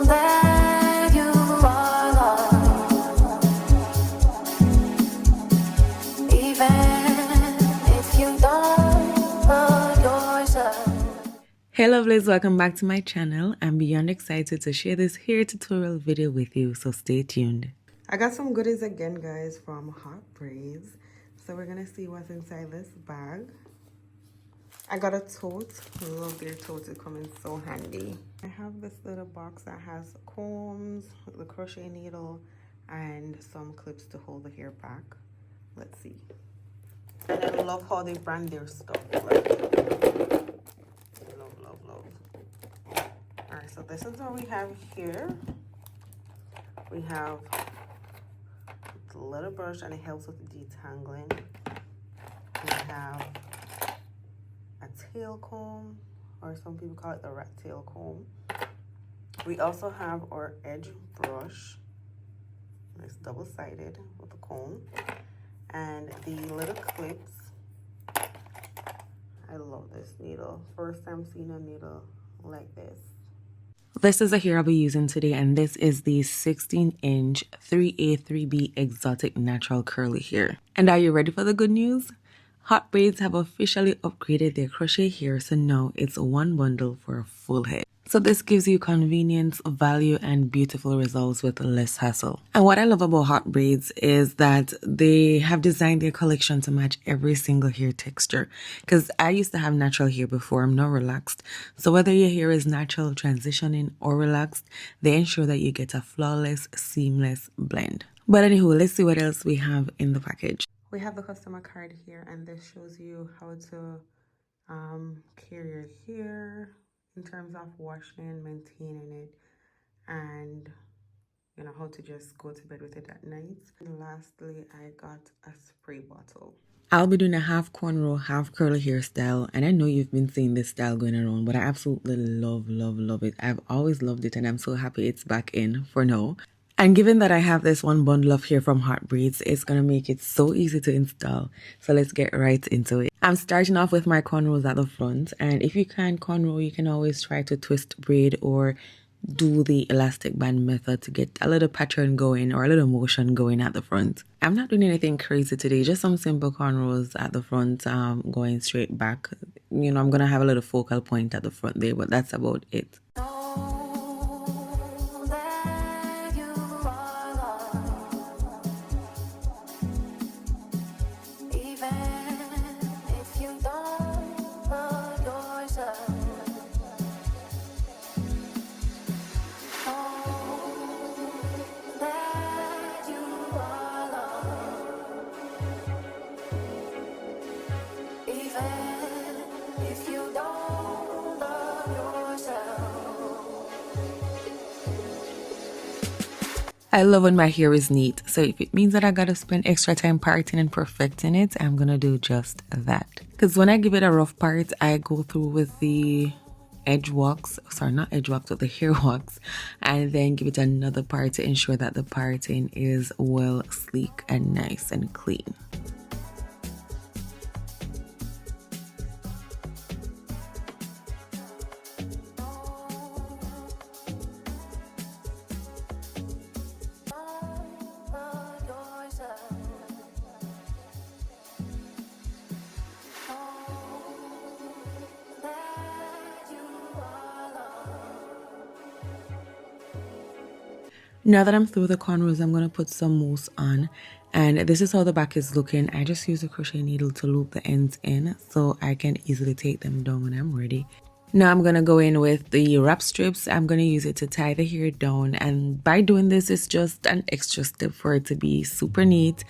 that you are loved, even if you don't love yourself. Hey lovelies, welcome back to my channel. I'm beyond excited to share this hair tutorial video with you, so stay tuned. I got some goodies again, guys, from Hot Braids. So we're gonna see what's inside this bag. I got a tote. I love their totes, it comes in so handy. I have this little box that has combs, the crochet needle, and some clips to hold the hair back. Let's see. And I love how they brand their stuff. Like, love. Alright, so this is what we have here. We have the little brush and it helps with the detangling. We have a tail comb, or some people call it the rat tail comb. We also have our edge brush. It's double-sided with a comb. And the little clips. I love this needle. First time seeing a needle like this. This is the hair I'll be using today, and this is the 16-inch 3A 3B exotic natural curly hair. And are you ready for the good news? Hot Braids have officially upgraded their crochet hair, so now it's one bundle for a full head. So this gives you convenience, value, and beautiful results with less hassle. And what I love about Hot Braids is that they have designed their collection to match every single hair texture. Because I used to have natural hair before, I'm now relaxed. So whether your hair is natural, transitioning, or relaxed, they ensure that you get a flawless, seamless blend. But anywho, let's see what else we have in the package. We have the customer card here, and this shows you how to care your hair in terms of washing, maintaining it, and you know how to just go to bed with it at night. And lastly, I got a spray bottle. I'll be doing a half cornrow, half curly hairstyle, and I know you've been seeing this style going around, but I absolutely love it. I've always loved it, and I'm so happy it's back in for now. And given that I have this one bundle of hair from Hot Braids, it's going to make it so easy to install. So let's get right into it. I'm starting off with my cornrows at the front. And if you can't cornrow, you can always try to twist braid or do the elastic band method to get a little pattern going or a little motion going at the front. I'm not doing anything crazy today, just some simple cornrows at the front, going straight back. You know, I'm going to have a little focal point at the front there, but that's about it. I love when my hair is neat, so if it means that I gotta spend extra time parting and perfecting it, I'm gonna do just that. Because when I give it a rough part, I go through with the edge wax, sorry, not edge wax, but the hair wax, and then give it another part to ensure that the parting is well sleek and nice and clean. Now that I'm through the cornrows, I'm going to put some mousse on, and this is how the back is looking. I just use a crochet needle to loop the ends in so I can easily take them down when I'm ready. Now I'm going to go in with the wrap strips. I'm going to use it to tie the hair down, and by doing this, it's just an extra step for it to be super neat.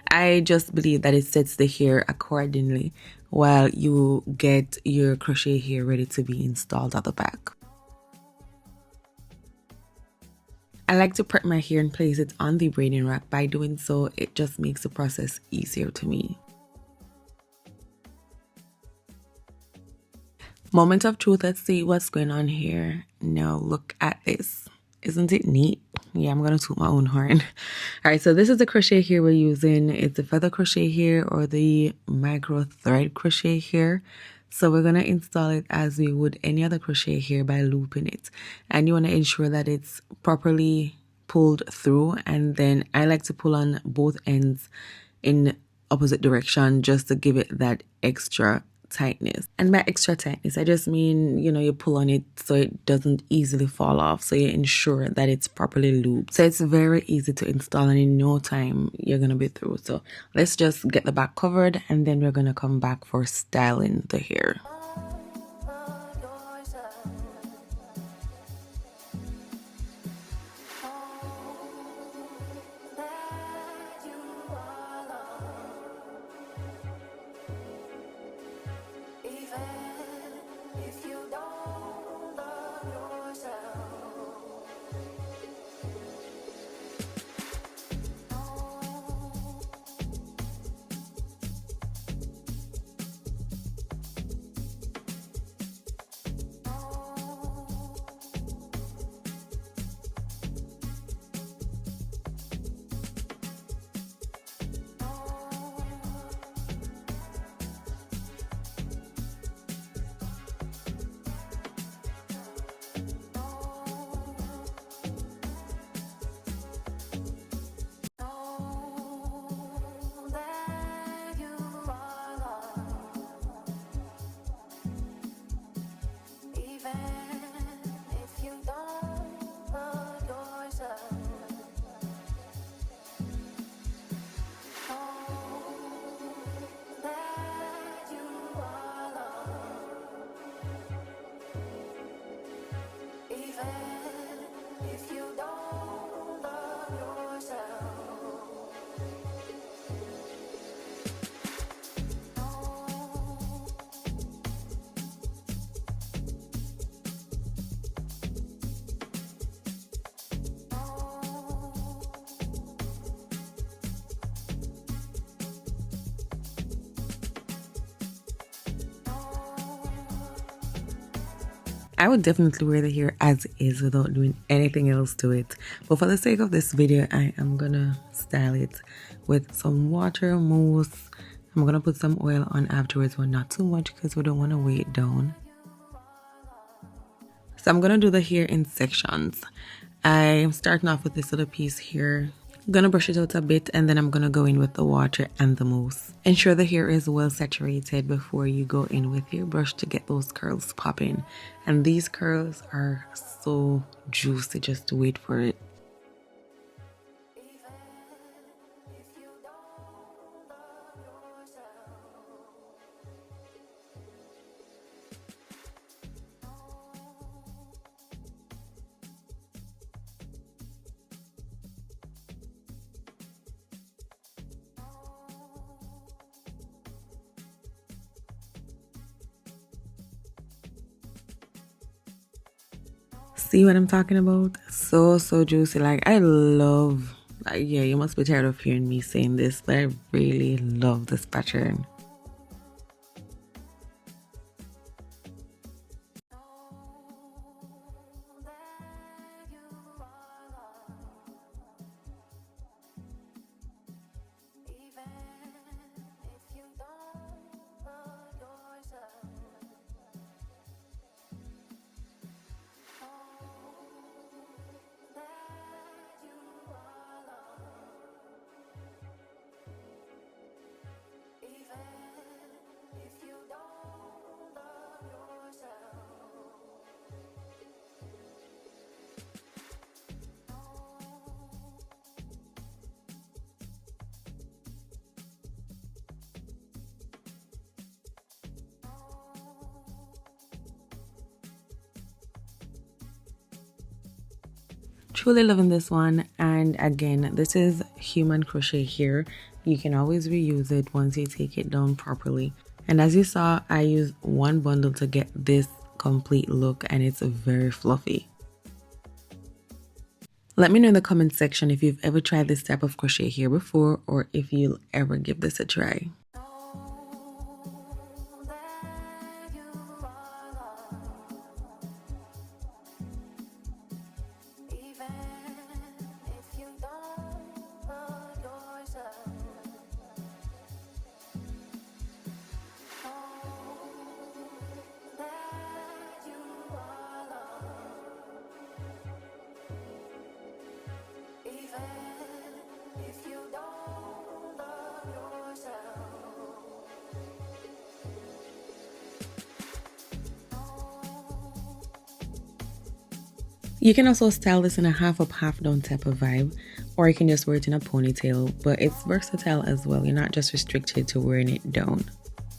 I just believe that it sets the hair accordingly while you get your crochet hair ready to be installed at the back. I like to prep my hair and place it on the braiding rack. By doing so, it just makes the process easier to me. Moment of truth, let's see what's going on here. Now look at this. Isn't it neat? Yeah, I'm gonna toot my own horn. All right, so this is the crochet here we're using. It's the feather crochet here or the micro thread crochet here. So we're going to install it as we would any other crochet here by looping it. And you want to ensure that it's properly pulled through, and then I like to pull on both ends in opposite direction just to give it that extra tightness. And by extra tightness, I just mean, you know, you pull on it so it doesn't easily fall off, so you ensure that it's properly looped. So it's very easy to install, and in no time you're gonna be through. So let's just get the back covered, and then we're gonna come back for styling the hair. I would definitely wear the hair as is without doing anything else to it. But for the sake of this video, I am gonna style it with some water mousse. I'm gonna put some oil on afterwards, but not too much because we don't want to weigh it down. So I'm gonna do the hair in sections. I'm starting off with this little piece here. I'm gonna brush it out a bit, and then I'm gonna go in with the water and the mousse. Ensure the hair is well saturated before you go in with your brush to get those curls popping. And these curls are so juicy, just wait for it. See what I'm talking about? So juicy. Like, I love, like, yeah, you must be tired of hearing me saying this, but I really love this pattern. Truly loving this one. And again, this is human crochet here. You can always reuse it once you take it down properly. And as you saw, I used one bundle to get this complete look, and it's very fluffy. Let me know in the comment section if you've ever tried this type of crochet here before, or if you'll ever give this a try. if you don't love yourself. You can also style this in a half up, half down type of vibe, or you can just wear it in a ponytail, but it's versatile as well. You're not just restricted to wearing it down.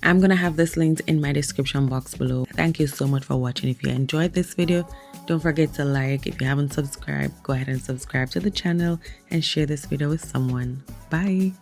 I'm gonna have this linked in my description box below. Thank you so much for watching. If you enjoyed this video, don't forget to like. If you haven't subscribed, go ahead and subscribe to the channel and share this video with someone. Bye.